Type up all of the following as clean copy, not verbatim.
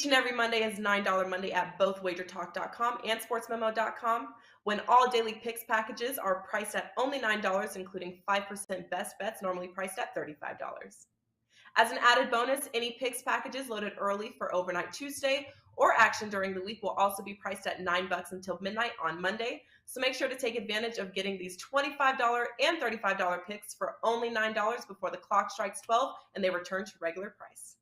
Each and every Monday is $9 Monday at both wagertalk.com and sportsmemo.com, when all daily picks packages are priced at only $9, including 5% best bets, normally priced at $35. As an added bonus, any picks packages loaded early for overnight Tuesday or action during the week will also be priced at $9 until midnight on Monday. So make sure to take advantage of getting these $25 and $35 picks for only $9 before the clock strikes 12 and they return to regular price.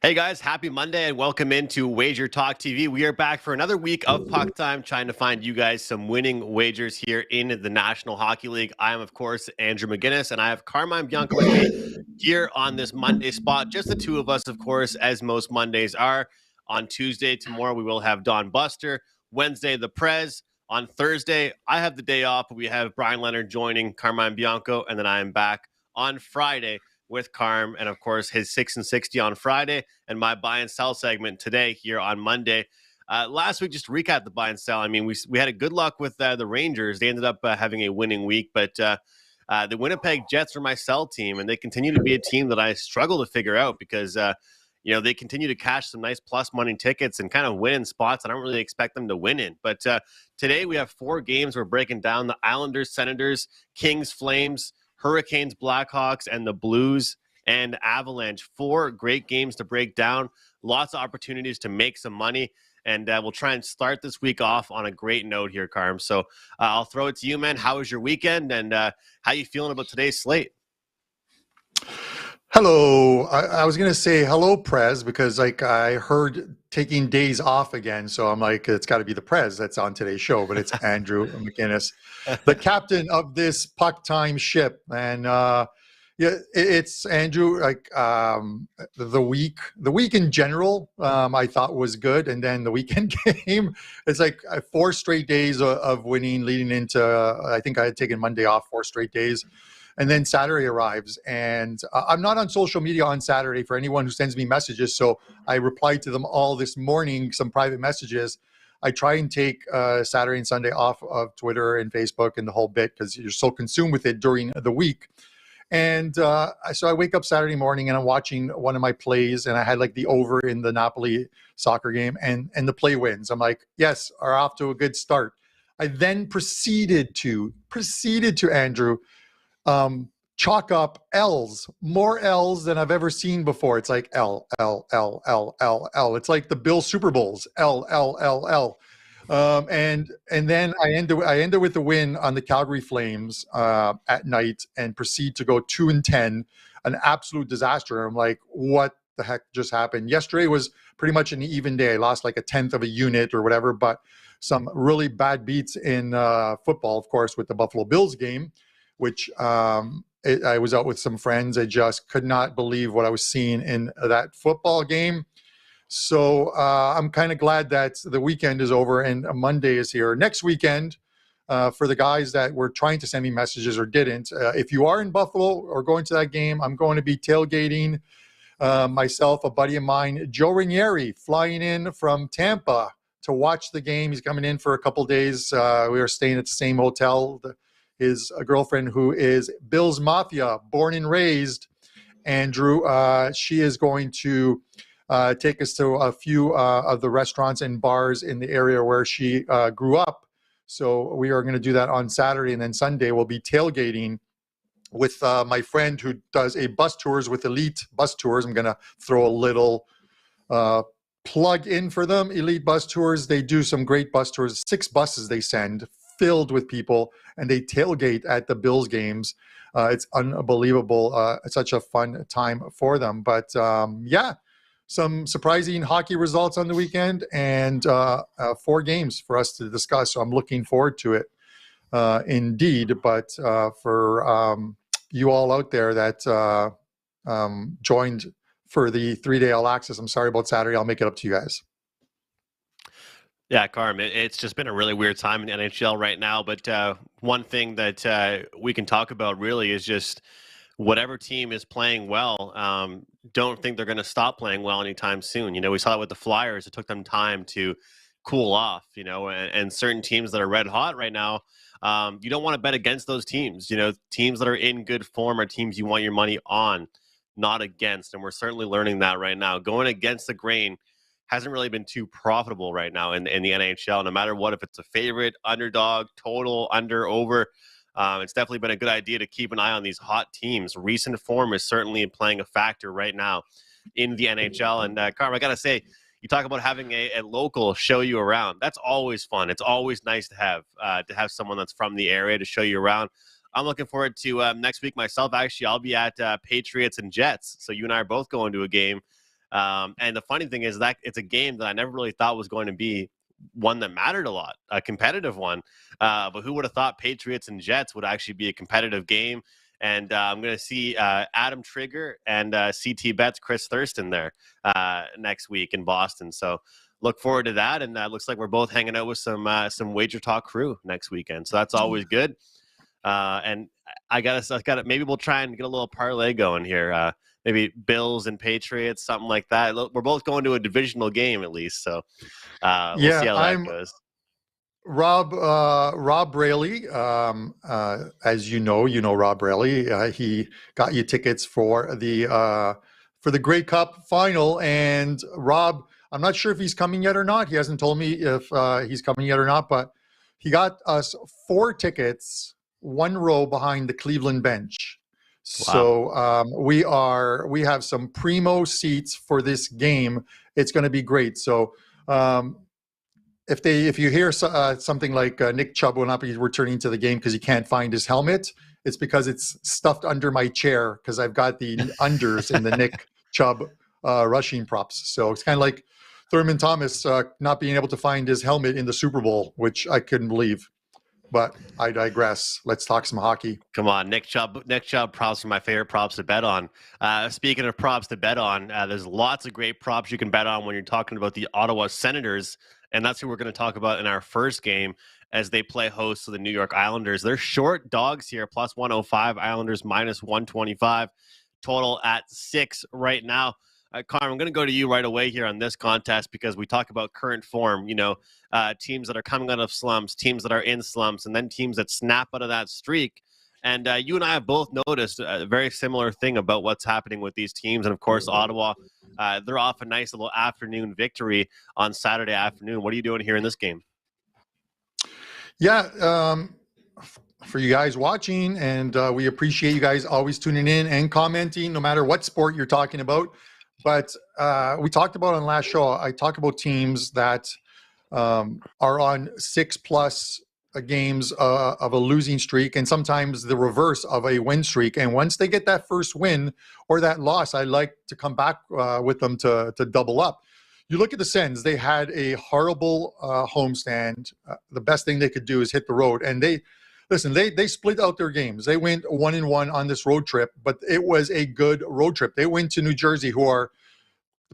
Hey guys, happy Monday and welcome into Wager Talk TV. We are back for another week of puck time, trying to find you guys some winning wagers here in the National Hockey League. I am, of course, Andrew McInnis, and I have Carmine Bianco with me here on this Monday spot. Just the two of us, of course, as most Mondays are. On Tuesday, tomorrow, we will have Don Buster. Wednesday, the Prez. On Thursday, I have the day off, but we have Brian Leonard joining Carmine Bianco, and then I am back on Friday with Carm, and of course his 6 and 60 on Friday, and my buy and sell segment today here on Monday. Last week, just to recap the buy and sell, I mean, we had a good luck with the Rangers. They ended up having a winning week, but the Winnipeg Jets are my sell team, and they continue to be a team that I struggle to figure out because they continue to cash some nice plus money tickets and kind of win in spots I don't really expect them to win in. But today we have 4 games. We're breaking down the Islanders, Senators, Kings, Flames, Hurricanes, Blackhawks, and the Blues and Avalanche. 4 great games to break down. Lots of opportunities to make some money. And we'll try and start this week off on a great note here, Carm. So I'll throw it to you, man. How was your weekend? And how you feeling about today's slate? Hello. I was going to say hello, Prez, because I heard taking days off again. So I'm like, it's got to be the Prez that's on today's show, but it's Andrew McInnis, the captain of this puck time ship. And it's Andrew. The week in general, I thought was good. And then the weekend game, it's like 4 straight days of winning leading into, I think I had taken Monday off, 4 straight days. And then Saturday arrives, and I'm not on social media on Saturday for anyone who sends me messages. So I replied to them all this morning, some private messages. I try and take Saturday and Sunday off of Twitter and Facebook and the whole bit because you're so consumed with it during the week. And so I wake up Saturday morning and I'm watching one of my plays, and I had like the over in the Napoli soccer game, and the play wins. I'm like, yes, are off to a good start. I then proceeded to Andrew, chalk up L's, more L's than I've ever seen before. It's like L, L, L, L, L, L. It's like the Bill Super Bowls, L, L, L, L. And then I ended with the win on the Calgary Flames at night and proceed to go 2-10, an absolute disaster. I'm like, what the heck just happened? Yesterday was pretty much an even day. I lost like 1/10 of a unit or whatever, but some really bad beats in football, of course, with the Buffalo Bills game, which I was out with some friends. I just could not believe what I was seeing in that football game. So I'm kind of glad that the weekend is over and Monday is here. Next weekend, for the guys that were trying to send me messages or didn't, if you are in Buffalo or going to that game, I'm going to be tailgating myself, a buddy of mine, Joe Ranieri, flying in from Tampa to watch the game. He's coming in for a couple days. We are staying at the same hotel. His girlfriend, who is Bills Mafia, born and raised, Andrew, she is going to take us to a few of the restaurants and bars in the area where she grew up. So we are going to do that on Saturday, and then Sunday we'll be tailgating with my friend who does a bus tours with Elite Bus Tours. I'm going to throw a little plug in for them. Elite Bus Tours, they do some great bus tours. 6 buses they send, filled with people, and they tailgate at the Bills games. It's unbelievable. It's such a fun time for them. But yeah, some surprising hockey results on the weekend, and 4 games for us to discuss. So I'm looking forward to it indeed. But for you all out there that joined for the 3-day All Access, I'm sorry about Saturday. I'll make it up to you guys. Yeah, Carm, it's just been a really weird time in the NHL right now. But one thing that we can talk about really is just whatever team is playing well, don't think they're going to stop playing well anytime soon. You know, we saw it with the Flyers. It took them time to cool off, you know, and certain teams that are red hot right now, You don't want to bet against those teams. Teams that are in good form are teams you want your money on, not against. And we're certainly learning that right now. Going against the grain hasn't really been too profitable right now in the NHL, no matter what, if it's a favorite, underdog, total, under, over. It's definitely been a good idea to keep an eye on these hot teams. Recent form is certainly playing a factor right now in the NHL. And Carmine, I got to say, you talk about having a local show you around. That's always fun. It's always nice to have someone that's from the area to show you around. I'm looking forward to next week myself. Actually, I'll be at Patriots and Jets. So you and I are both going to a game. And the funny thing is that it's a game that I never really thought was going to be one that mattered a lot, a competitive one. But who would have thought Patriots and Jets would actually be a competitive game? And I'm going to see Adam Trigger and CT Betts, Chris Thurston there next week in Boston. So look forward to that. And looks like we're both hanging out with some Wager Talk crew next weekend. So that's always good. And I got maybe we'll try and get a little parlay going here. Maybe Bills and Patriots, something like that. We're both going to a divisional game at least. So we'll see how that goes. Rob Rayleigh, as you know Rob Rayleigh. He got you tickets for the Grey Cup final, and Rob, I'm not sure if he's coming yet or not. He hasn't told me if he's coming yet or not, but he got us 4 tickets, 1 row behind the Cleveland bench. Wow. So we have some primo seats for this game. It's going to be great. So if you hear something like Nick Chubb will not be returning to the game because he can't find his helmet, it's because it's stuffed under my chair because I've got the unders in the Nick Chubb rushing props. So it's kind of like Thurman Thomas not being able to find his helmet in the Super Bowl, which I couldn't believe. But I digress. Let's talk some hockey. Come on, Nick Chubb props are my favorite props to bet on. Speaking of props to bet on, there's lots of great props you can bet on when you're talking about the Ottawa Senators. And that's who we're going to talk about in our first game as they play host to the New York Islanders. They're short dogs here, plus 105, Islanders minus 125, total at 6 right now. Carm, I'm going to go to you right away here on this contest because we talk about current form, teams that are coming out of slumps, teams that are in slumps, and then teams that snap out of that streak. And you and I have both noticed a very similar thing about what's happening with these teams. And, of course, Ottawa, they're off a nice little afternoon victory on Saturday afternoon. What are you doing here in this game? Yeah, for you guys watching, and we appreciate you guys always tuning in and commenting, no matter what sport you're talking about. But we talked about on last show, I talk about teams that are on 6+ games of a losing streak, and sometimes the reverse of a win streak. And once they get that first win or that loss, I like to come back with them to double up. You look at the Sens, they had a horrible homestand. The best thing they could do is hit the road. And they split out their games. They went 1-1 on this road trip, but it was a good road trip. They went to New Jersey, who are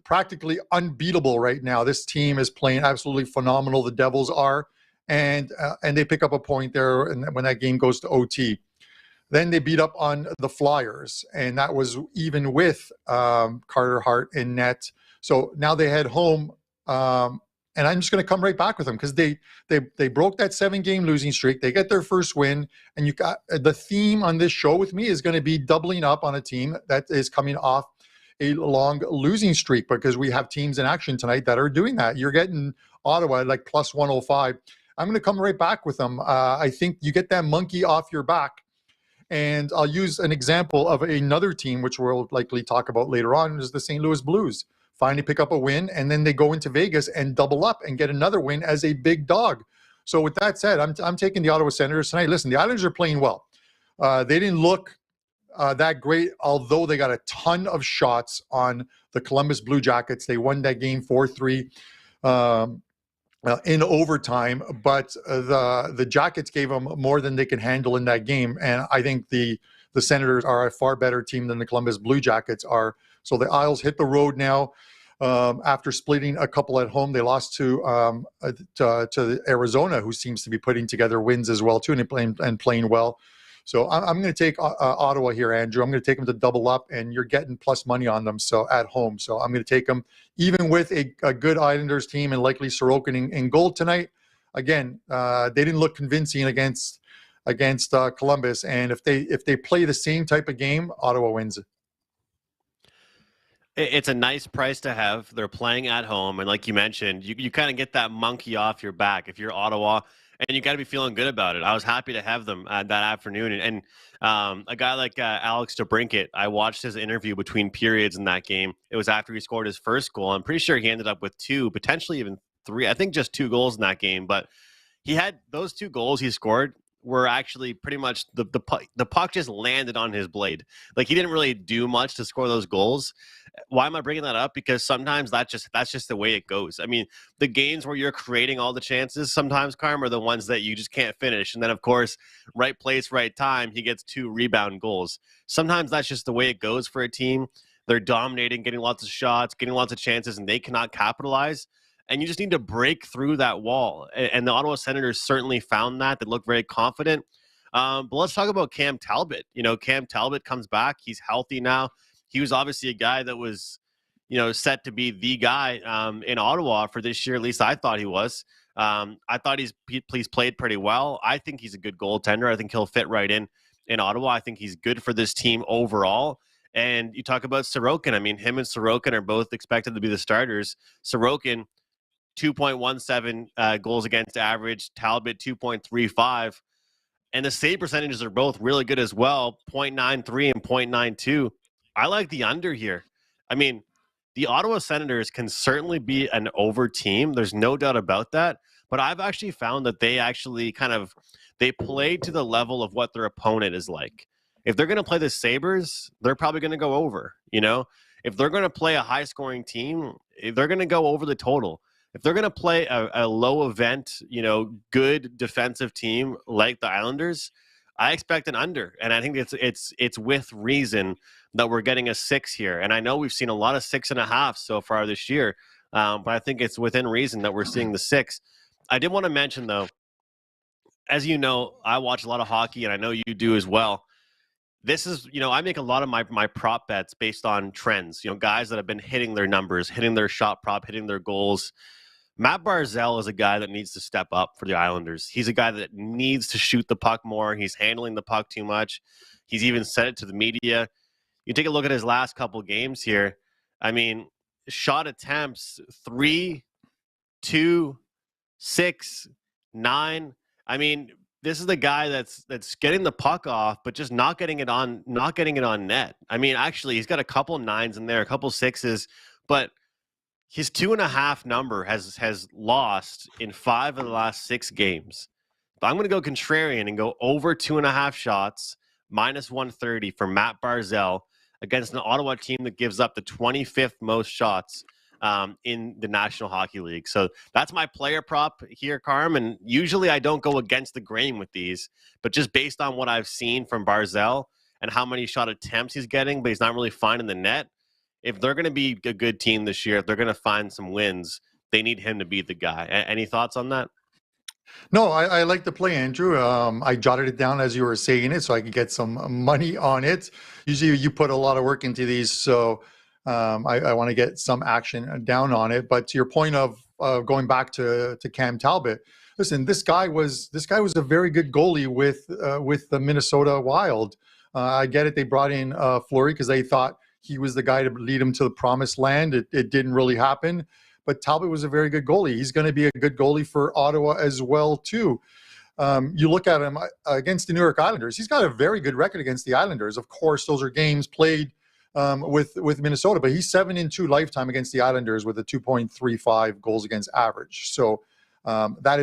practically unbeatable right now. This team is playing absolutely phenomenal. The Devils are, and they pick up a point there when that game goes to OT. Then they beat up on the Flyers, and that was even with Carter Hart in net. So now they head home, and I'm just going to come right back with them because they broke that 7-game losing streak. They get their first win, and you got the theme on this show with me is going to be doubling up on a team that is coming off a long losing streak, because we have teams in action tonight that are doing that. You're getting Ottawa like plus 105. I'm going to come right back with them. I think you get that monkey off your back. And I'll use an example of another team, which we'll likely talk about later on, is the St. Louis Blues. Finally pick up a win, and then they go into Vegas and double up and get another win as a big dog. So with that said, I'm taking the Ottawa Senators tonight. Listen, the Islanders are playing well. They didn't look that great, although they got a ton of shots on the Columbus Blue Jackets. They won that game 4-3 in overtime, but the Jackets gave them more than they can handle in that game. And I think the Senators are a far better team than the Columbus Blue Jackets are. So the Isles hit the road now. After splitting a couple at home, they lost to Arizona, who seems to be putting together wins as well too, and playing well. So I'm going to take Ottawa here, Andrew. I'm going to take them to double up, and you're getting plus money on them. So at home, so I'm going to take them, even with a good Islanders team and likely Sorokin in goal tonight. Again, they didn't look convincing against against Columbus. And if they play the same type of game, Ottawa wins it. It's a nice price to have. They're playing at home, and like you mentioned, you kind of get that monkey off your back if you're Ottawa, and you got to be feeling good about it. I was happy to have them that afternoon, and a guy like Alex DeBrincat, I watched his interview between periods in that game. It was after he scored his first goal. I'm pretty sure he ended up with 2, potentially even 3. I think just 2 goals in that game, but he had those 2 goals he scored were actually pretty much the puck just landed on his blade. Like, he didn't really do much to score those goals. Why am I bringing that up? Because sometimes that's just the way it goes. I mean, the games where you're creating all the chances, sometimes, Carm, are the ones that you just can't finish. And then, of course, right place, right time, he gets 2 rebound goals. Sometimes that's just the way it goes for a team. They're dominating, getting lots of shots, getting lots of chances, and they cannot capitalize. And you just need to break through that wall. And the Ottawa Senators certainly found that. They look very confident. But let's talk about Cam Talbot. Cam Talbot comes back. He's healthy now. He was obviously a guy that was, set to be the guy in Ottawa for this year. At least I thought he was. I thought he's played pretty well. I think he's a good goaltender. I think he'll fit right in Ottawa. I think he's good for this team overall. And you talk about Sorokin. I mean, him and Sorokin are both expected to be the starters. Sorokin, 2.17 goals against average. Talbot, 2.35. And the save percentages are both really good as well, 0.93 and 0.92. I like the under here. I mean, the Ottawa Senators can certainly be an over team. There's no doubt about that. But I've actually found that they actually they play to the level of what their opponent is like. If they're going to play the Sabres, they're probably going to go over. If they're going to play a high-scoring team, they're going to go over the total. If they're going to play a low event, good defensive team like the Islanders, I expect an under. And I think it's with reason that we're getting a 6 here. And I know we've seen a lot of 6.5 so far this year, but I think it's within reason that we're seeing the 6. I did want to mention, though, as you know, I watch a lot of hockey, and I know you do as well. This is, I make a lot of my prop bets based on trends, guys that have been hitting their numbers, hitting their shot prop, hitting their goals. Matt Barzal is a guy that needs to step up for the Islanders. He's a guy that needs to shoot the puck more. He's handling the puck too much. He's even said it to the media. You take a look at his last couple games here. I mean, shot attempts, 3, 2, 6, 9. I mean, this is the guy that's getting the puck off, but just not getting it on net. I mean, actually, he's got a couple 9s in there, a couple 6s, but his 2.5 number has lost in 5 of the last 6 games. But I'm going to go contrarian and go over 2.5 shots, minus 130 for Matt Barzal against an Ottawa team that gives up the 25th most shots in the National Hockey League. So that's my player prop here, Carm. And usually I don't go against the grain with these, but just based on what I've seen from Barzal and how many shot attempts he's getting, but he's not really finding the net. If they're going to be a good team this year, if they're going to find some wins, they need him to be the guy. Any thoughts on that? No, I like the play, Andrew. I jotted it down as you were saying it so I could get some money on it. Usually you put a lot of work into these, so I want to get some action down on it. But to your point of going back to Cam Talbot, listen, this guy was a very good goalie with the Minnesota Wild. I get it. They brought in Fleury because they thought he was the guy to lead him to the promised land. It didn't really happen. But Talbot was a very good goalie. He's going to be a good goalie for Ottawa as well, too. You look at him against the New York Islanders. He's got a very good record against the Islanders. Of course, those are games played with Minnesota, but he's 7-2 lifetime against the Islanders with a 2.35 goals against average. So that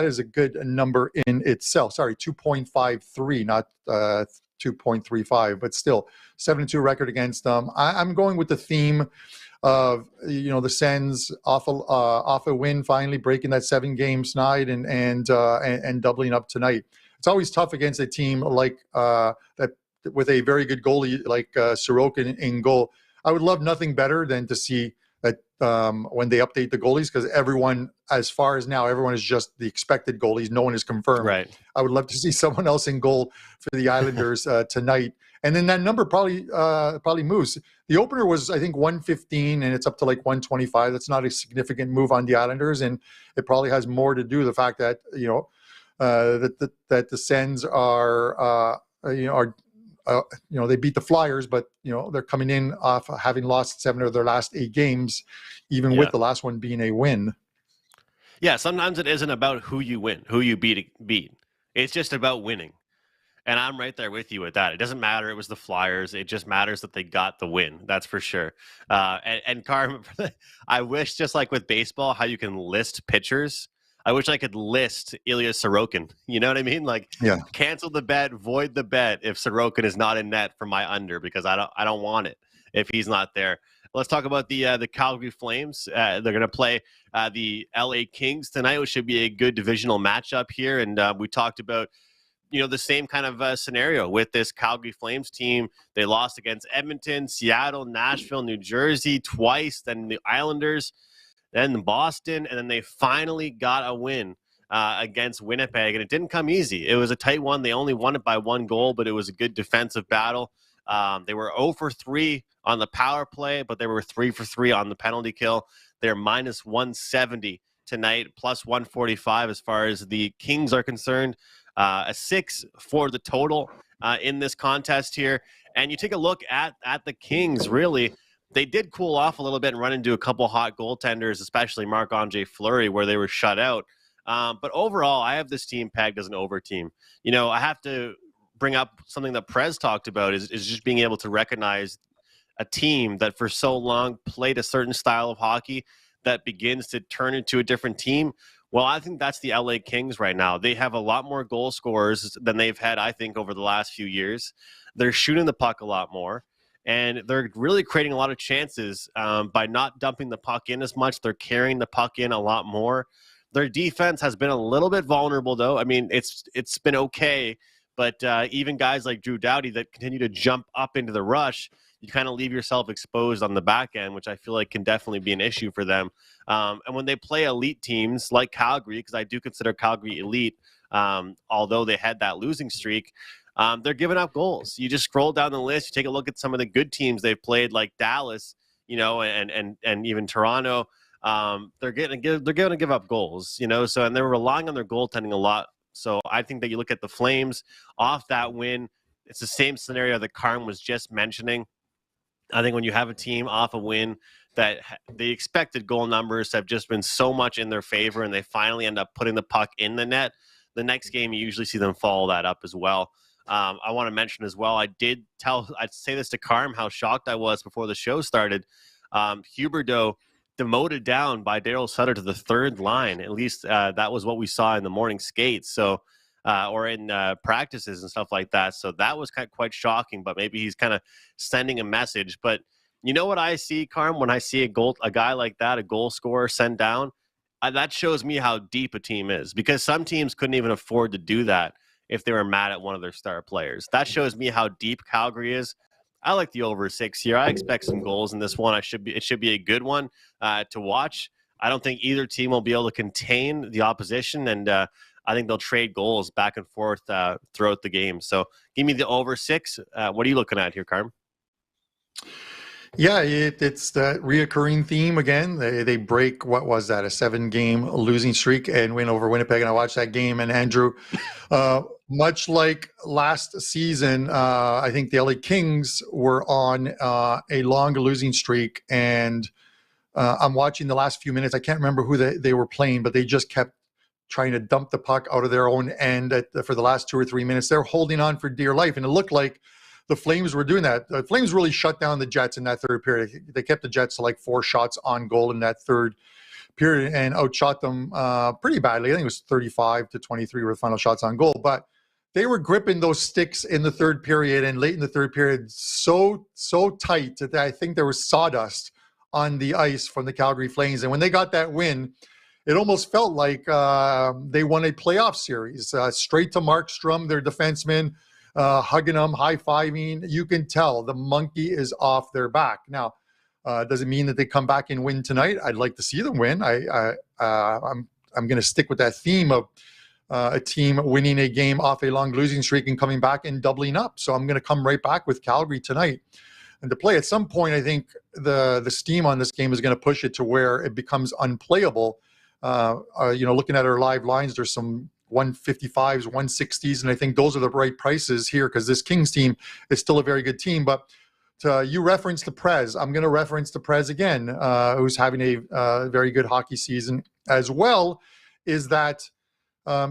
is a good number in itself. Sorry, 2.53, not 2.35, but still 7-2 record against them. I'm going with the theme of the Sens off a win, finally breaking that 7-game snide and doubling up tonight. It's always tough against a team like that with a very good goalie like Sorokin in goal. I would love nothing better than to see that when they update the goalies, because everyone, as far as now, everyone is just the expected goalies. No one is confirmed. Right. I would love to see someone else in goal for the Islanders tonight. And then that number probably moves. The opener was, I think, 115, and it's up to like 125. That's not a significant move on the Islanders, and it probably has more to do with the fact that that the Sens are they beat the Flyers, but they're coming in off having lost 7 of their last 8 games, even with the last one being a win. Yeah, sometimes it isn't about who you win, who you beat. It's just about winning. And I'm right there with you with that. It doesn't matter. It was the Flyers. It just matters that they got the win. That's for sure. And Carm, I wish, just like with baseball, how you can list pitchers. I wish I could list Ilya Sorokin. You know what I mean? Like, cancel the bet, void the bet if Sorokin is not in net for my under, because I don't want it if he's not there. Let's talk about the Calgary Flames. They're going to play the LA Kings tonight, which should be a good divisional matchup here. And we talked about the same kind of scenario with this Calgary Flames team. They lost against Edmonton, Seattle, Nashville, New Jersey twice, then the Islanders, then Boston, and then they finally got a win against Winnipeg, and it didn't come easy. It was a tight one. They only won it by 1 goal, but it was a good defensive battle. They were 0 for 3 on the power play, but they were 3 for 3 on the penalty kill. They're minus 170 tonight, plus 145 as far as the Kings are concerned. A 6 for the total in this contest here. And you take a look at the Kings, really, they did cool off a little bit and run into a couple hot goaltenders, especially Marc-Andre Fleury, where they were shut out. But overall, I have this team pegged as an over team. I have to bring up something that Prez talked about is just being able to recognize a team that for so long played a certain style of hockey that begins to turn into a different team. Well, I think that's the LA Kings right now. They have a lot more goal scorers than they've had, I think, over the last few years. They're shooting the puck a lot more, and they're really creating a lot of chances by not dumping the puck in as much. They're carrying the puck in a lot more. Their defense has been a little bit vulnerable, though. I mean, it's been okay, but even guys like Drew Doughty that continue to jump up into the rush, you kind of leave yourself exposed on the back end, which I feel like can definitely be an issue for them. And when they play elite teams like Calgary, because I do consider Calgary elite, although they had that losing streak, they're giving up goals. You just scroll down the list, you take a look at some of the good teams they've played, like Dallas, and even Toronto. They're going to give up goals, so, and they're relying on their goaltending a lot. So I think that you look at the Flames off that win, it's the same scenario that Carm was just mentioning. I think when you have a team off a win that the expected goal numbers have just been so much in their favor and they finally end up putting the puck in the net, the next game you usually see them follow that up as well. I want to mention as well, I'd say this to Carm, how shocked I was before the show started. Huberdeau demoted down by Daryl Sutter to the 3rd line. At least that was what we saw in the morning skates. So, or in practices and stuff like that. So that was quite shocking, but maybe he's kind of sending a message. But you know what I see, Carm, when I see a guy like that, a goal scorer sent down, that shows me how deep a team is, because some teams couldn't even afford to do that if they were mad at one of their star players. That shows me how deep Calgary is. I like the over 6 here. I expect some goals in this one. It should be a good one to watch. I don't think either team will be able to contain the opposition, and I think they'll trade goals back and forth throughout the game. So give me the over 6. What are you looking at here, Carm? Yeah, it's that reoccurring theme again. They break, what was that, a 7-game losing streak and win over Winnipeg. And I watched that game, and Andrew, much like last season, I think the LA Kings were on a long losing streak. And I'm watching the last few minutes. I can't remember who they were playing, but they just kept trying to dump the puck out of their own end for the last 2 or 3 minutes. They're holding on for dear life. And it looked like the Flames were doing that. The Flames really shut down the Jets in that 3rd period. They kept the Jets to like 4 shots on goal in that 3rd period and outshot them pretty badly. I think it was 35-23 were the final shots on goal. But they were gripping those sticks in the 3rd period and late in the 3rd period so tight that I think there was sawdust on the ice from the Calgary Flames. And when they got that win, it almost felt like they won a playoff series. Straight to Markstrom, their defenseman, hugging them, high-fiving. You can tell the monkey is off their back. Now, does it mean that they come back and win tonight? I'd like to see them win. I'm going to stick with that theme of a team winning a game off a long losing streak and coming back and doubling up. So I'm going to come right back with Calgary tonight. And to play at some point, I think the steam on this game is going to push it to where it becomes unplayable. Looking at our live lines, there's some 155s, 160s, and I think those are the right prices here because this Kings team is still a very good team. But you referenced the Prez. I'm going to reference the Prez again, who's having a very good hockey season as well, is that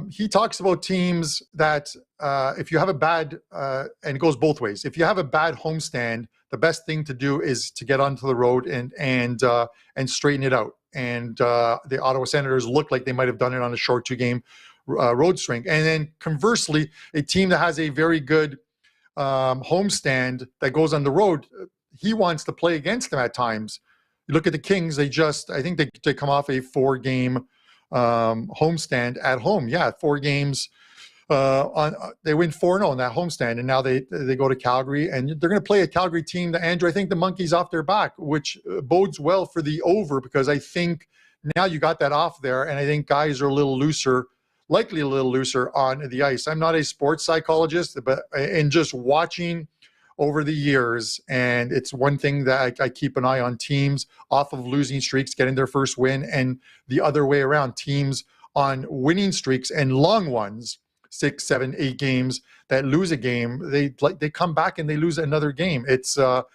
he talks about teams that if you have a bad, and it goes both ways, if you have a bad homestand, the best thing to do is to get onto the road and straighten it out. And the Ottawa Senators look like they might have done it on a short 2-game road string. And then conversely, a team that has a very good homestand that goes on the road, he wants to play against them at times. You look at the Kings, I think they come off a 4-game homestand at home. Yeah, 4 games. They win 4-0 in that homestand, and now they go to Calgary, and they're going to play a Calgary team that, Andrew, I think the monkey's off their back, which bodes well for the over, because I think now you got that off there, and I think guys are likely a little looser on the ice. I'm not a sports psychologist, but in just watching over the years, and it's one thing that I keep an eye on, teams off of losing streaks getting their first win, and the other way around, teams on winning streaks and long ones, 6, 7, 8 games that lose a game, they come back and they lose another game. It's a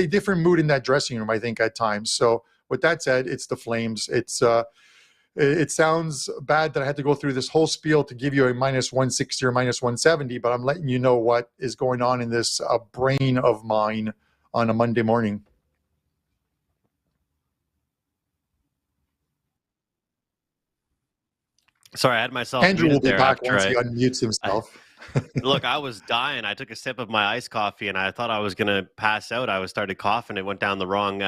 different mood in that dressing room, I think, at times. So with that said, it's the Flames. It sounds bad that I had to go through this whole spiel to give you a -160 or -170, but I'm letting you know what is going on in this brain of mine on a Monday morning. Sorry, I had myself Andrew will be back once he unmutes himself. Look, I was dying. I took a sip of my iced coffee, and I thought I was going to pass out. I started coughing. It went down the wrong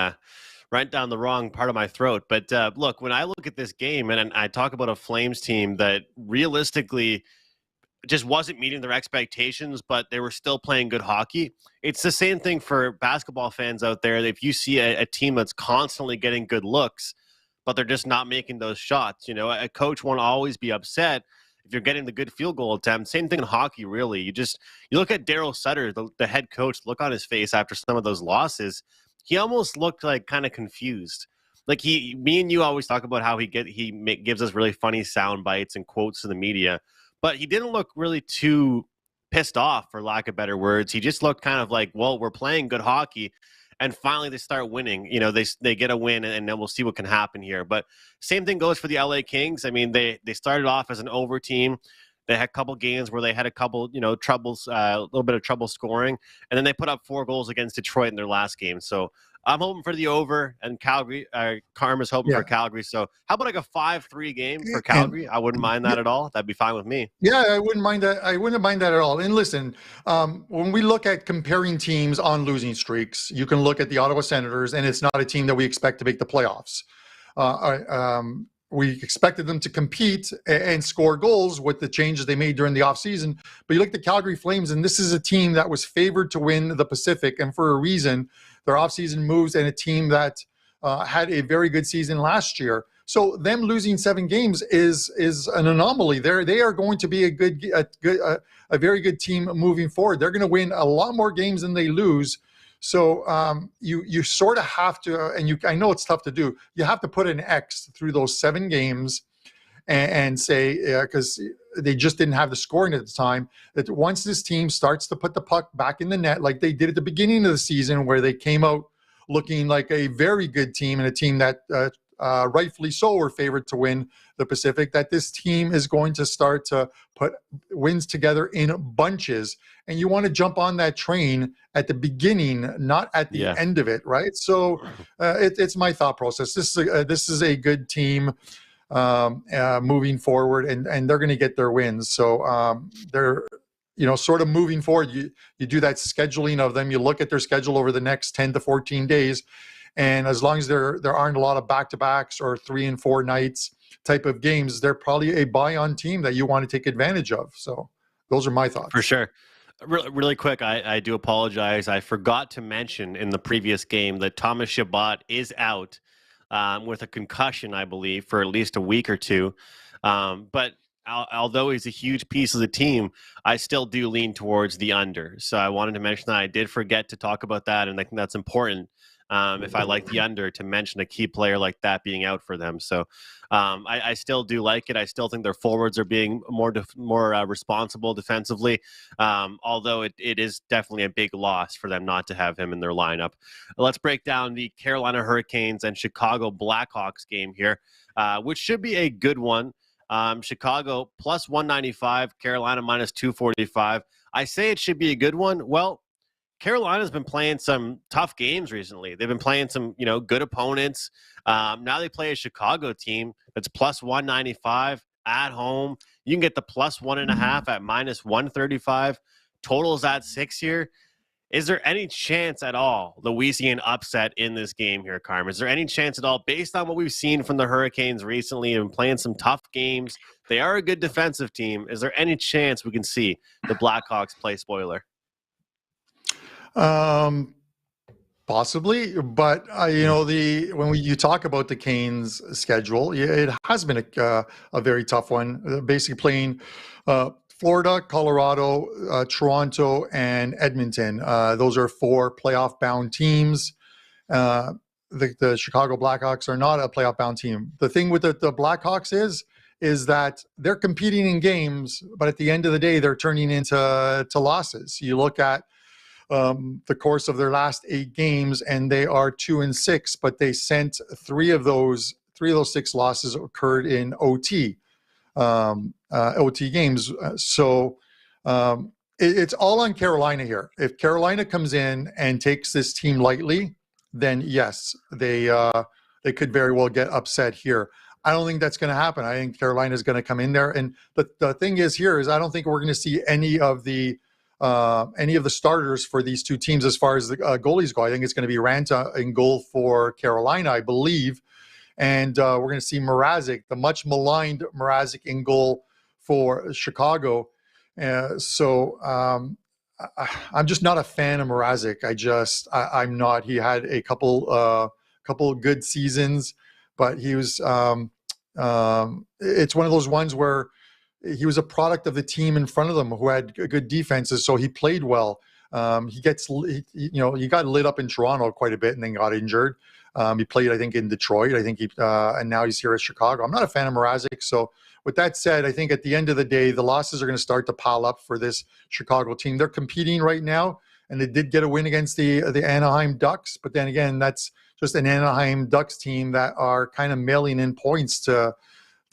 part of my throat. But look, when I look at this game, and I talk about a Flames team that realistically just wasn't meeting their expectations, but they were still playing good hockey. It's the same thing for basketball fans out there. If you see a team that's constantly getting good looks, but they're just not making those shots, a coach won't always be upset if you're getting the good field goal attempt. Same thing in hockey, really. You look at Daryl Sutter, the head coach, look on his face after some of those losses. He almost looked like kind of confused. Like me and you always talk about how he gives us really funny sound bites and quotes to the media, but he didn't look really too pissed off, for lack of better words. He just looked kind of like, well, we're playing good hockey, and finally they start winning. They get a win, and then we'll see what can happen here. But same thing goes for the LA Kings. I mean, they started off as an over team. They had a couple games where they had a couple, troubles, a little bit of trouble scoring, and then they put up 4 goals against Detroit in their last game. So I'm hoping for the over, and Calgary. Carm is hoping for Calgary. So how about like a 5-3 game for Calgary? I wouldn't mind that at all. That'd be fine with me. Yeah, I wouldn't mind that. I wouldn't mind that at all. And listen, when we look at comparing teams on losing streaks, you can look at the Ottawa Senators, and it's not a team that we expect to make the playoffs. We expected them to compete and score goals with the changes they made during the offseason. But you look at the Calgary Flames, and this is a team that was favored to win the Pacific, and for a reason. Their offseason moves, and a team that had a very good season last year. So them losing 7 games is an anomaly. They are going to be a very good team moving forward. They're going to win a lot more games than they lose. So you sort of have to, and I know it's tough to do. You have to put an X through those 7 games and say, because they just didn't have the scoring at the time, that once this team starts to put the puck back in the net, like they did at the beginning of the season, where they came out looking like a very good team and a team that rightfully so were favored to win the Pacific, that this team is going to start to put wins together in bunches. And you want to jump on that train at the beginning, not at the end of it, right? So it's my thought process. This is a good team moving forward, and they're going to get their wins. So they're sort of moving forward. You do that scheduling of them. You look at their schedule over the next 10 to 14 days, and as long as there aren't a lot of back-to-backs or 3 and 4 nights type of games, they're probably a buy-on team that you want to take advantage of. So those are my thoughts. For sure. Really quick, I do apologize. I forgot to mention in the previous game that Thomas Chabot is out with a concussion, I believe, for at least a week or two. But although he's a huge piece of the team, I still do lean towards the under. So I wanted to mention that. I did forget to talk about that, and I think that's important if I like the under, to mention a key player like that being out for them. So I still do like it. I still think their forwards are being more responsible defensively, although it is definitely a big loss for them not to have him in their lineup. Let's break down the Carolina Hurricanes and Chicago Blackhawks game here, which should be a good one. Chicago plus 195, Carolina minus 245. I say it should be a good one. Well, Carolina's been playing some tough games recently. They've been playing some, good opponents. Now they play a Chicago team that's plus 195 at home. You can get the plus 1.5 at minus 135. Totals at 6 here. Is there any chance at all that we see an upset in this game here, Carm? Is there any chance at all, based on what we've seen from the Hurricanes recently and playing some tough games? They are a good defensive team. Is there any chance we can see the Blackhawks play spoiler? Possibly, but when you talk about the Canes' schedule, it has been a very tough one. Basically playing Florida, Colorado, Toronto, and Edmonton. Those are 4 playoff-bound teams. The Chicago Blackhawks are not a playoff-bound team. The thing with the Blackhawks is that they're competing in games, but at the end of the day, they're turning into losses. You look at the course of their last 8 games, and they are 2-6, but they sent 3 of those 6 losses occurred in OT. OT games. So it's all on Carolina here. If Carolina comes in and takes this team lightly, then yes, they could very well get upset here. I don't think that's going to happen. I think Carolina is going to come in there. And the thing is I don't think we're going to see any of the starters for these 2 teams as far as the goalies go. I think it's going to be Ranta in goal for Carolina, I believe. And we're going to see Mrazek, the much maligned Mrazek, in goal for Chicago. So I'm just not a fan of Mrazek. I'm not. He had a couple good seasons, but he was. It's one of those ones where he was a product of the team in front of them who had good defenses, so he played well. He got lit up in Toronto quite a bit and then got injured. He played, I think, in Detroit. I think and now he's here at Chicago. I'm not a fan of Mrazek. So with that said, I think at the end of the day, the losses are going to start to pile up for this Chicago team. They're competing right now, and they did get a win against the Anaheim Ducks. But then again, that's just an Anaheim Ducks team that are kind of mailing in points to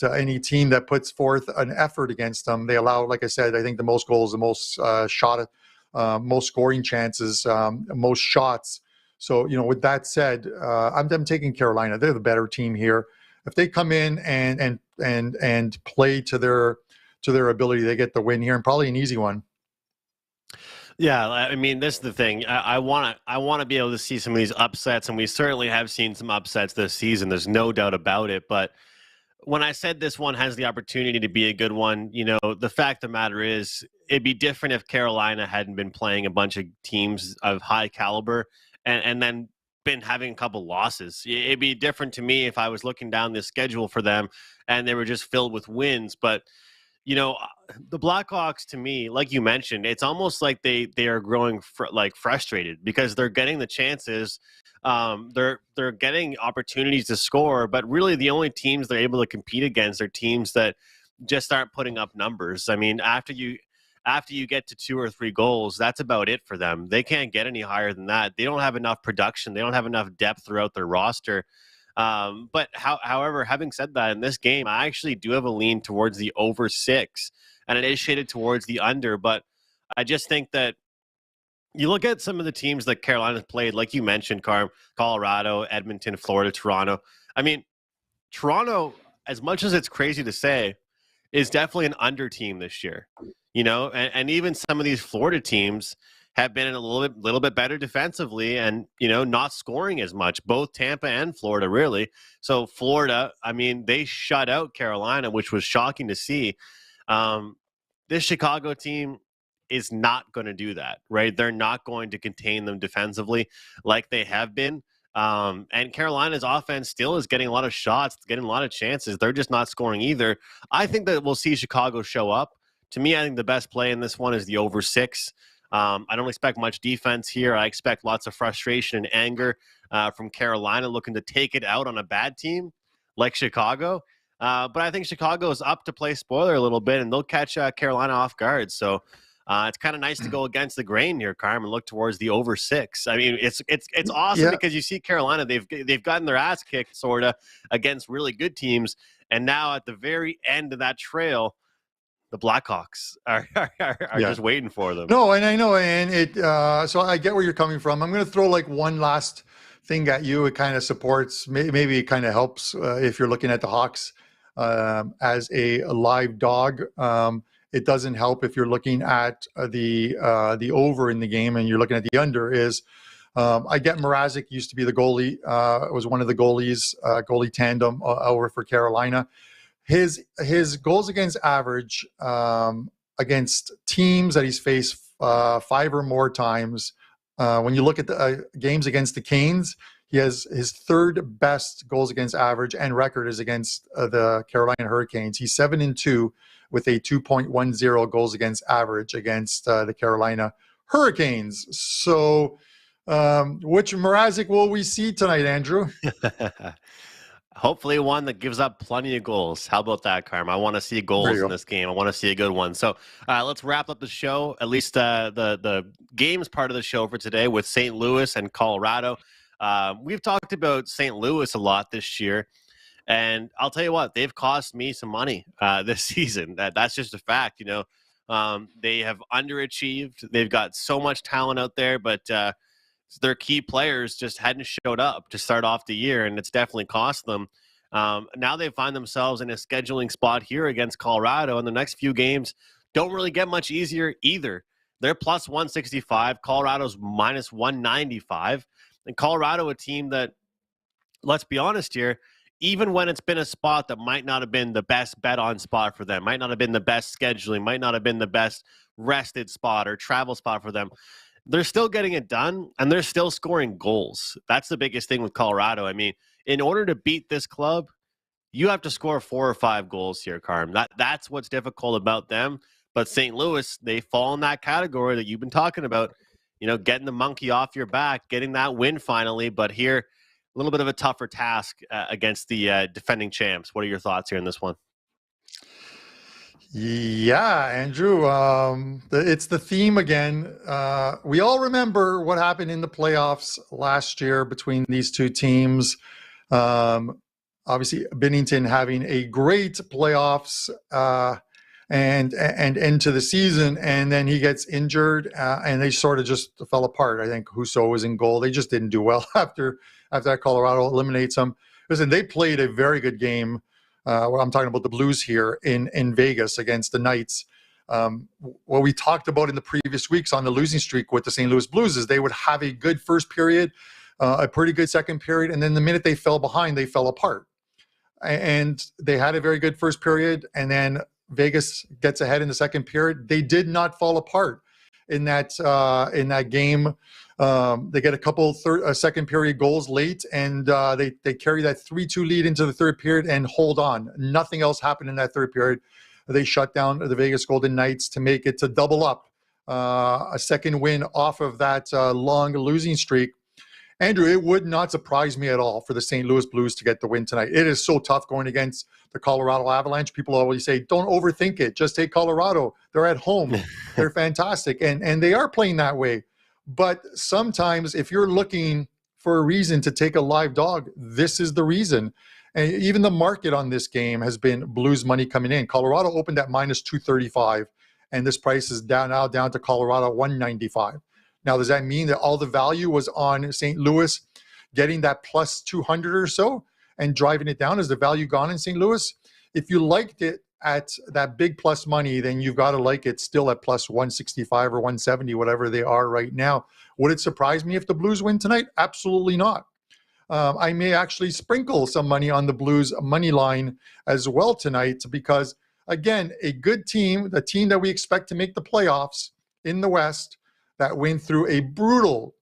any team that puts forth an effort against them. They allow, like I said, I think the most goals, the most most scoring chances, most shots. So, with that said, I'm taking Carolina. They're the better team here. If they come in and play to their ability, they get the win here, and probably an easy one. Yeah, I mean, this is the thing. I want to be able to see some of these upsets, and we certainly have seen some upsets this season. There's no doubt about it. But when I said this one has the opportunity to be a good one, the fact of the matter is it'd be different if Carolina hadn't been playing a bunch of teams of high caliber and then been having a couple losses. It'd be different to me if I was looking down the schedule for them and they were just filled with wins. But, the Blackhawks, to me, like you mentioned, it's almost like they are growing frustrated because they're getting the chances. They're getting opportunities to score, but really the only teams they're able to compete against are teams that just aren't putting up numbers. I mean, after you get to 2 or 3 goals, that's about it for them. They can't get any higher than that. They don't have enough production. They don't have enough depth throughout their roster. However, having said that, in this game, I actually do have a lean towards the over 6, and it is shaded towards the under. But I just think that you look at some of the teams that Carolina's played, like you mentioned, Colorado, Edmonton, Florida, Toronto. I mean, Toronto, as much as it's crazy to say, is definitely an under team this year. And even some of these Florida teams have been a little bit better defensively and, not scoring as much, both Tampa and Florida, really. So Florida, I mean, they shut out Carolina, which was shocking to see. This Chicago team is not going to do that, right? They're not going to contain them defensively like they have been. And Carolina's offense still is getting a lot of shots, getting a lot of chances. They're just not scoring either. I think that we'll see Chicago show up. To me, I think the best play in this one is the over 6. I don't expect much defense here. I expect lots of frustration and anger from Carolina looking to take it out on a bad team like Chicago. But I think Chicago is up to play spoiler a little bit, and they'll catch Carolina off guard. So it's kind of nice to go against the grain here, Carm, and look towards the over 6. I mean, it's awesome because you see Carolina, they've gotten their ass kicked sort of against really good teams, and now at the very end of that trail, the Blackhawks are just waiting for them. No, and I know, and it. So I get where you're coming from. I'm going to throw like one last thing at you. It kind of supports, maybe it kind of helps if you're looking at the Hawks as a live dog. It doesn't help if you're looking at the over in the game and you're looking at the under. Is I get Mrazek used to be the goalie. Was one of the goalie tandem over for Carolina. His goals against average against teams that he's faced 5 or more times. When you look at the games against the Canes, he has his 3rd best goals against average and record is against the Carolina Hurricanes. He's 7-2 with a 2.10 goals against average against the Carolina Hurricanes. So, which Mrazek will we see tonight, Andrew? Hopefully one that gives up plenty of goals. How about that, Carm? I want to see goals in this game. I want to see a good one. So let's wrap up the show, at least the games part of the show for today with St. Louis and Colorado. We've talked about St. Louis a lot this year, and I'll tell you what, they've cost me some money this season. That's just a fact. They have underachieved. They've got so much talent out there, but their key players just hadn't showed up to start off the year, and it's definitely cost them. Now they find themselves in a scheduling spot here against Colorado, and the next few games don't really get much easier either. They're plus 165. Colorado's minus 195. And Colorado, a team that, let's be honest here, even when it's been a spot that might not have been the best bet on spot for them, might not have been the best scheduling, might not have been the best rested spot or travel spot for them, they're still getting it done, and they're still scoring goals. That's the biggest thing with Colorado. I mean, in order to beat this club, you have to score 4 or 5 goals here, Carm. That's what's difficult about them. But St. Louis, they fall in that category that you've been talking about, getting the monkey off your back, getting that win finally. But here, a little bit of a tougher task against the defending champs. What are your thoughts here in this one? Yeah, Andrew, it's the theme again. We all remember what happened in the playoffs last year between these two teams. Obviously, Binnington having a great playoffs and end to the season, and then he gets injured, and they sort of just fell apart. I think Husso was in goal. They just didn't do well after that Colorado eliminates them. Listen, they played a very good game. I'm talking about the Blues here in Vegas against the Knights. What we talked about in the previous weeks on the losing streak with the St. Louis Blues is they would have a good first period, a pretty good second period, and then the minute they fell behind, they fell apart. And they had a very good first period, and then Vegas gets ahead in the second period. They did not fall apart in that game. They get a couple second period goals late, and they carry that 3-2 lead into the third period and hold on. Nothing else happened in that third period. They shut down the Vegas Golden Knights to make it to double up a second win off of that long losing streak. Andrew, it would not surprise me at all for the St. Louis Blues to get the win tonight. It is so tough going against the Colorado Avalanche. People always say, don't overthink it. Just take Colorado. They're at home. They're fantastic. And they are playing that way. But sometimes if you're looking for a reason to take a live dog, this is the reason. And even the market on this game has been Blues money coming in. Colorado opened at minus 235, and this price is now down to Colorado 195. Now, does that mean that all the value was on St. Louis getting that plus 200 or so and driving it down? Is the value gone in St. Louis? If you liked it at that big plus money, then you've got to like it still at plus 165 or 170, whatever they are right now. Would it surprise me if the Blues win tonight? Absolutely not. I may actually sprinkle some money on the Blues money line as well tonight because, again, a good team, the team that we expect to make the playoffs in the West, that went through a brutal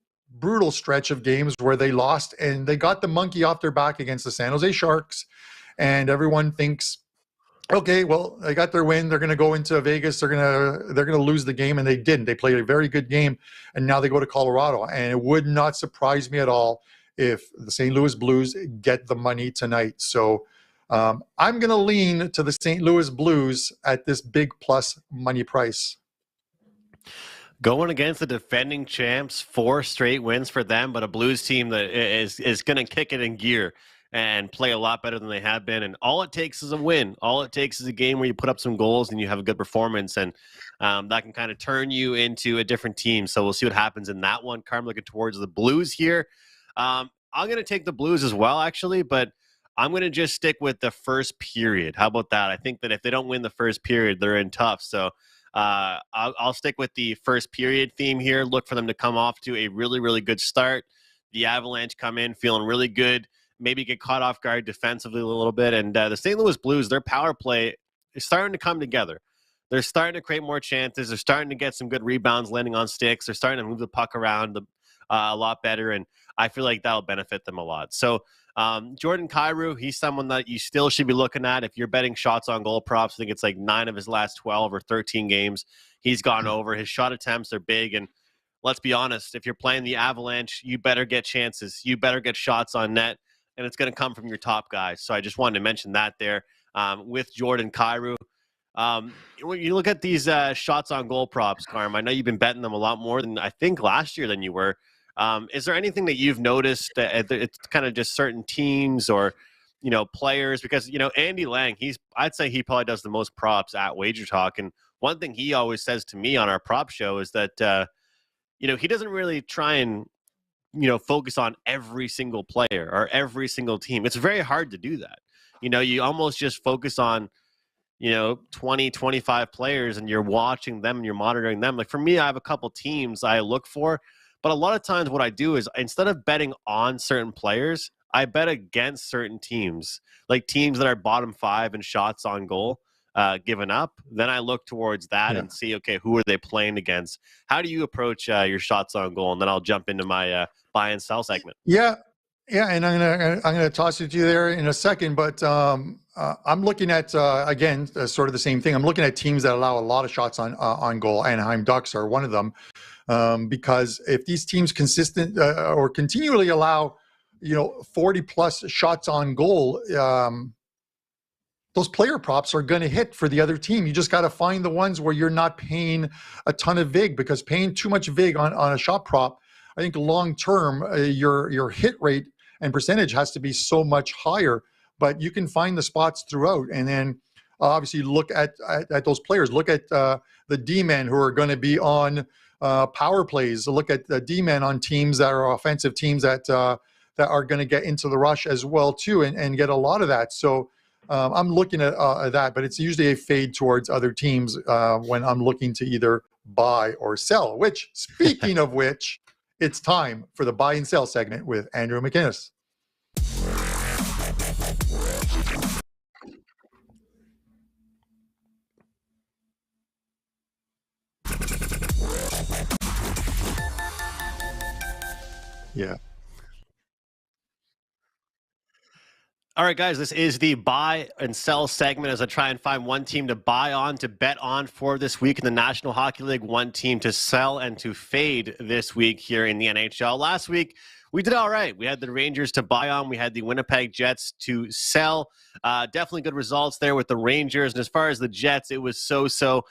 stretch of games where they lost, and they got the monkey off their back against the San Jose Sharks. And everyone thinks Okay, well, they got their win. They're going to go into Vegas. They're going to lose the game, and they didn't. They played a very good game, and now they go to Colorado. And it would not surprise me at all if the St. Louis Blues get the money tonight. So I'm going to lean to the St. Louis Blues at this big plus money price. Going against the defending champs, 4 straight wins for them, but a Blues team that is going to kick it in gear and play a lot better than they have been. And all it takes is a win. All it takes is a game where you put up some goals and you have a good performance, and that can kind of turn you into a different team. So we'll see what happens in that one. Carm looking towards the Blues here. I'm going to take the Blues as well, actually, but I'm going to just stick with the first period. How about that? I think that if they don't win the first period, they're in tough. So I'll stick with the first period theme here. Look for them to come off to a really, really good start. The Avalanche come in feeling really good, maybe get caught off guard defensively a little bit. And the St. Louis Blues, their power play is starting to come together. They're starting to create more chances. They're starting to get some good rebounds landing on sticks. They're starting to move the puck around a lot better, and I feel like that'll benefit them a lot. So Jordan Kyrou, he's someone that you still should be looking at if you're betting shots on goal props. I think it's like 9 of his last 12 or 13 games he's gone over. His shot attempts are big, and let's be honest, if you're playing the Avalanche, you better get chances. You better get shots on net, and it's going to come from your top guys. So I just wanted to mention that there with Jordan Kyrou. When you look at these shots on goal props, Carm, I know you've been betting them a lot more than I think last year than you were. Is there anything that you've noticed that it's kind of just certain teams or, players? Because, Andy Lang, I'd say he probably does the most props at Wager Talk. And one thing he always says to me on our prop show is that, he doesn't really try and, focus on every single player or every single team. It's very hard to do that. You almost just focus on, 20, 25 players, and you're watching them and you're monitoring them. Like for me, I have a couple teams I look for. But a lot of times what I do is instead of betting on certain players, I bet against certain teams, like teams that are bottom 5 in shots on goal given up. Then I look towards that and see, okay, who are they playing against? How do you approach your shots on goal? And then I'll jump into my buy and sell segment. Yeah, and I'm gonna toss it to you there in a second. But I'm looking at again sort of the same thing. I'm looking at teams that allow a lot of shots on goal. Anaheim Ducks are one of them. Because if these teams consistent or continually allow, 40 plus shots on goal, those player props are going to hit for the other team. You just got to find the ones where you're not paying a ton of VIG, because paying too much VIG on a shot prop, I think long term, your hit rate and percentage has to be so much higher. But you can find the spots throughout, and then obviously look at those players. Look at the D-men who are going to be on power plays. Look at the D-men on teams that are offensive teams that are going to get into the rush as well too, and get a lot of that. So I'm looking at that, but it's usually a fade towards other teams when I'm looking to either buy or sell. Which, speaking of which, it's time for the buy and sell segment with Andrew McInnis. Yeah. All right, guys, this is the buy and sell segment as I try and find one team to buy on, to bet on for this week in the National Hockey League, one team to sell and to fade this week here in the NHL. Last week, we did all right. We had the Rangers to buy on. We had the Winnipeg Jets to sell. Definitely good results there with the Rangers. And as far as the Jets, it was so-so.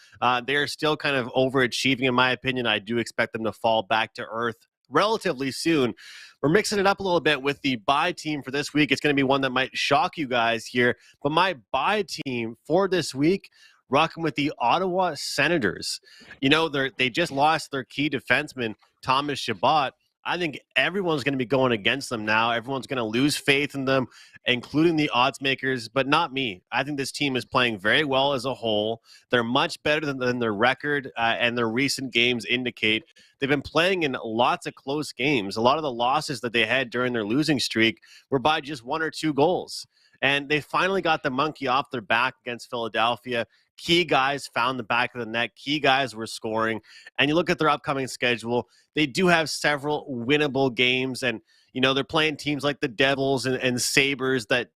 They're still kind of overachieving, in my opinion. I do expect them to fall back to earth relatively soon. We're mixing it up a little bit with the buy team for this week. It's going to be one that might shock you guys here. But my buy team for this week, rocking with the Ottawa Senators. They just lost their key defenseman, Thomas Chabot. I think everyone's going to be going against them now. Everyone's going to lose faith in them, including the odds makers, but not me. I think this team is playing very well as a whole. They're much better than their record and their recent games indicate. They've been playing in lots of close games. A lot of the losses that they had during their losing streak were by just 1 or 2 goals. And they finally got the monkey off their back against Philadelphia. Key guys found the back of the net. Key guys were scoring. And you look at their upcoming schedule, they do have several winnable games. And, They're playing teams like the Devils and Sabres that,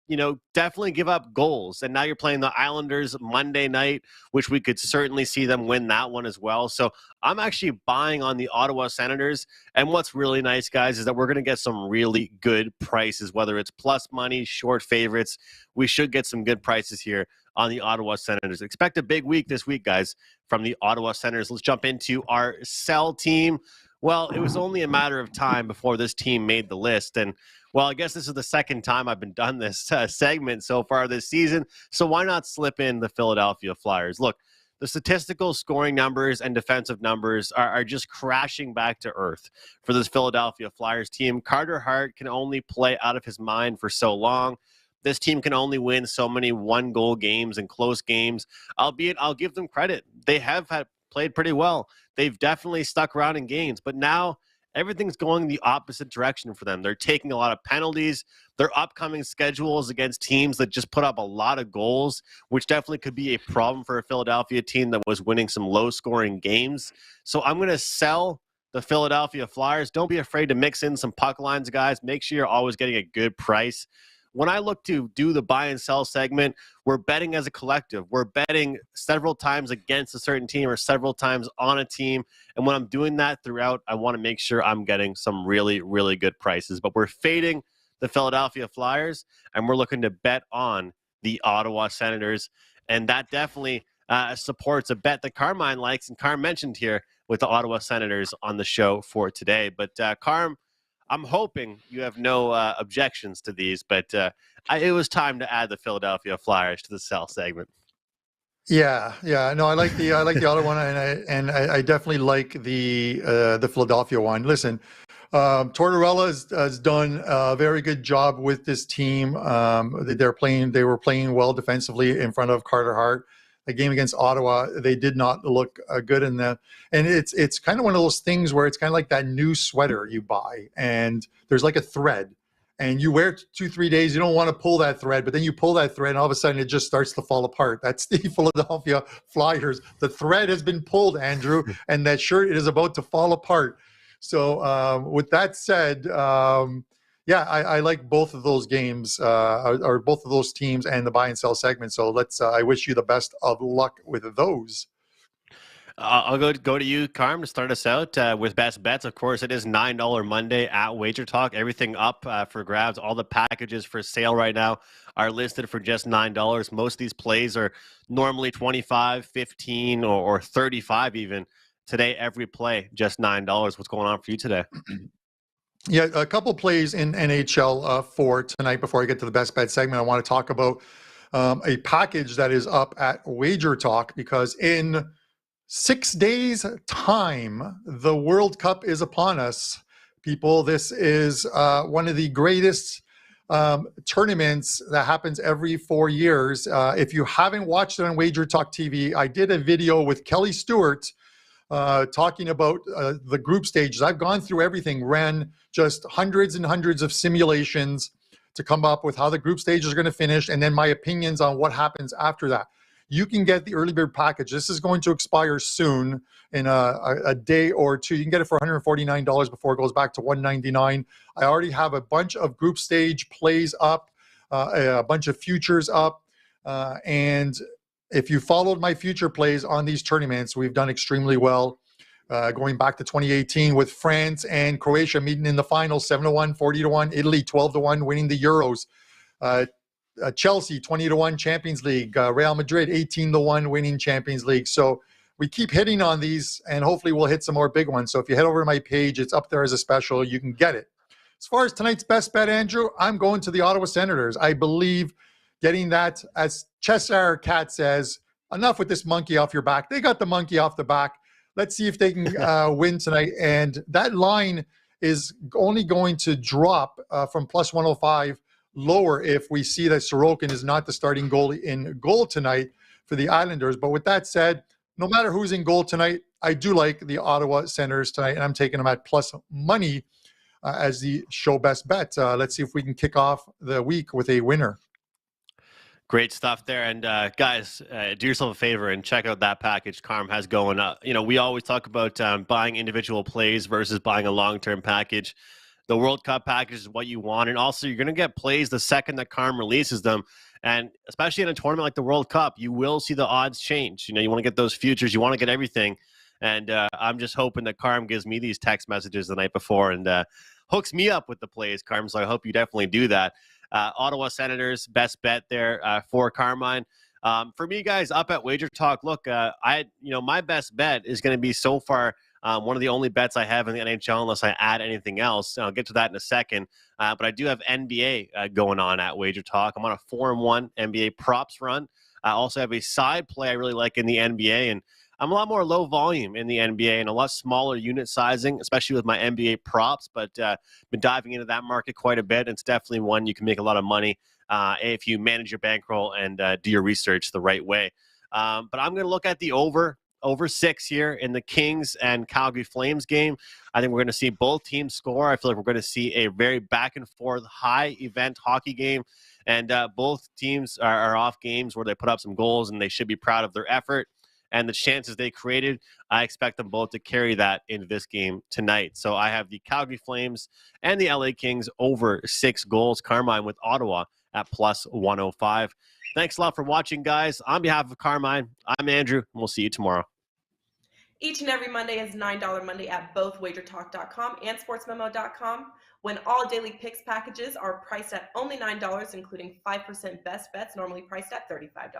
definitely give up goals. And now you're playing the Islanders Monday night, which we could certainly see them win that one as well. So I'm actually buying on the Ottawa Senators. And what's really nice, guys, is that we're going to get some really good prices, whether it's plus money, short favorites. We should get some good prices here on the Ottawa Senators. Expect a big week this week, guys, from the Ottawa Senators. Let's jump into our sell team. Well, it was only a matter of time before this team made the list. And, well, I guess this is the second time I've been done this segment so far this season. So why not slip in the Philadelphia Flyers? Look, the statistical scoring numbers and defensive numbers are just crashing back to earth for this Philadelphia Flyers team. Carter Hart can only play out of his mind for so long. This team can only win so many one-goal games and close games, albeit I'll give them credit. They have played pretty well. They've definitely stuck around in games, but now everything's going the opposite direction for them. They're taking a lot of penalties. Their upcoming schedules against teams that just put up a lot of goals, which definitely could be a problem for a Philadelphia team that was winning some low-scoring games. So I'm going to sell the Philadelphia Flyers. Don't be afraid to mix in some puck lines, guys. Make sure you're always getting a good price. When I look to do the buy and sell segment, we're betting as a collective. We're betting several times against a certain team or several times on a team. And when I'm doing that throughout, I want to make sure I'm getting some really, really good prices. But we're fading the Philadelphia Flyers, and we're looking to bet on the Ottawa Senators. And that definitely supports a bet that Carmine likes, and Carm mentioned here with the Ottawa Senators on the show for today. But Carm, I'm hoping you have no objections to these, but it was time to add the Philadelphia Flyers to the sell segment. Yeah. No, I like the Ottawa one, and I definitely like the Philadelphia one. Listen, Tortorella has done a very good job with this team. They were playing well defensively in front of Carter Hart. The game against Ottawa, they did not look good in that. And it's kind of one of those things where it's kind of like that new sweater you buy, and there's like a thread, and you wear it 2-3 days. You don't want to pull that thread, but then you pull that thread, and all of a sudden it just starts to fall apart. That's the Philadelphia Flyers. The thread has been pulled, Andrew, and that shirt is about to fall apart. So with that said, I like both of those games, or both of those teams, and the buy and sell segment. So I wish you the best of luck with those. I'll go to you, Carm, to start us out with best bets. Of course, it is $9 Monday at Wager Talk. Everything up for grabs. All the packages for sale right now are listed for just $9. Most of these plays are normally $25, $15, or $35 even. Today, every play just $9. What's going on for you today? Yeah, a couple plays in NHL for tonight. Before I get to the best bet segment, I want to talk about a package that is up at Wager Talk, because in 6 days' time, the World Cup is upon us, people. This is one of the greatest tournaments that happens every 4 years. If you haven't watched it on Wager Talk TV, I did a video with Kelly Stewart talking about the group stages. I've gone through everything, ran just hundreds and hundreds of simulations to come up with how the group stages are going to finish, and then my opinions on what happens after that. You can get the early bird package. This is going to expire soon, in a day or two. You can get it for $149 before it goes back to $199. I already have a bunch of group stage plays up, a bunch of futures up, and if you followed my future plays on these tournaments, we've done extremely well. Going back to 2018 with France and Croatia meeting in the final, 7-1, 40-1, Italy 12-1, winning the Euros. Chelsea 20-1 Champions League, Real Madrid 18-1 winning Champions League. So we keep hitting on these, and hopefully we'll hit some more big ones. So if you head over to my page, it's up there as a special. You can get it. As far as tonight's best bet, Andrew, I'm going to the Ottawa Senators. I believe getting that, as Cheshire Cat says, enough with this monkey off your back. They got the monkey off the back. Let's see if they can win tonight. And that line is only going to drop from plus 105 lower if we see that Sorokin is not the starting goalie in goal tonight for the Islanders. But with that said, no matter who's in goal tonight, I do like the Ottawa Senators tonight, and I'm taking them at plus money as the show best bet. Let's see if we can kick off the week with a winner. Great stuff there. And guys, do yourself a favor and check out that package Carm has going up. We always talk about buying individual plays versus buying a long-term package. the World Cup package is what you want. And also, you're going to get plays the second that Carm releases them. And especially in a tournament like the World Cup, you will see the odds change. You want to get those futures. You want to get everything. And I'm just hoping that Carm gives me these text messages the night before and hooks me up with the plays, Carm. So I hope you definitely do that. Ottawa Senators, best bet there for Carmine. For me, guys, up at Wager Talk, look, my best bet is going to be so far one of the only bets I have in the NHL unless I add anything else. I'll get to that in a second. But I do have NBA going on at Wager Talk. I'm on a 4-1 NBA props run. I also have a side play I really like in the NBA, and I'm a lot more low volume in the NBA and a lot smaller unit sizing, especially with my NBA props, but been diving into that market quite a bit. It's definitely one you can make a lot of money if you manage your bankroll and do your research the right way. But I'm going to look at the over 6 here in the Kings and Calgary Flames game. I think we're going to see both teams score. I feel like we're going to see a very back and forth high event hockey game. And both teams are off games where they put up some goals and they should be proud of their effort. And the chances they created, I expect them both to carry that into this game tonight. So I have the Calgary Flames and the LA Kings over 6 goals. Carmine with Ottawa at plus 105. Thanks a lot for watching, guys. On behalf of Carmine, I'm Andrew, and we'll see you tomorrow. Each and every Monday is $9 Monday at both wagertalk.com and sportsmemo.com, when all daily picks packages are priced at only $9, including 5% best bets, normally priced at $35.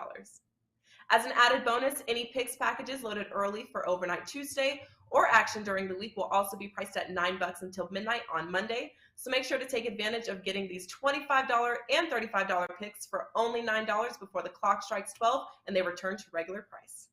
As an added bonus, any picks packages loaded early for Overnight Tuesday or action during the week will also be priced at $9 until midnight on Monday. So make sure to take advantage of getting these $25 and $35 picks for only $9 before the clock strikes 12 and they return to regular price.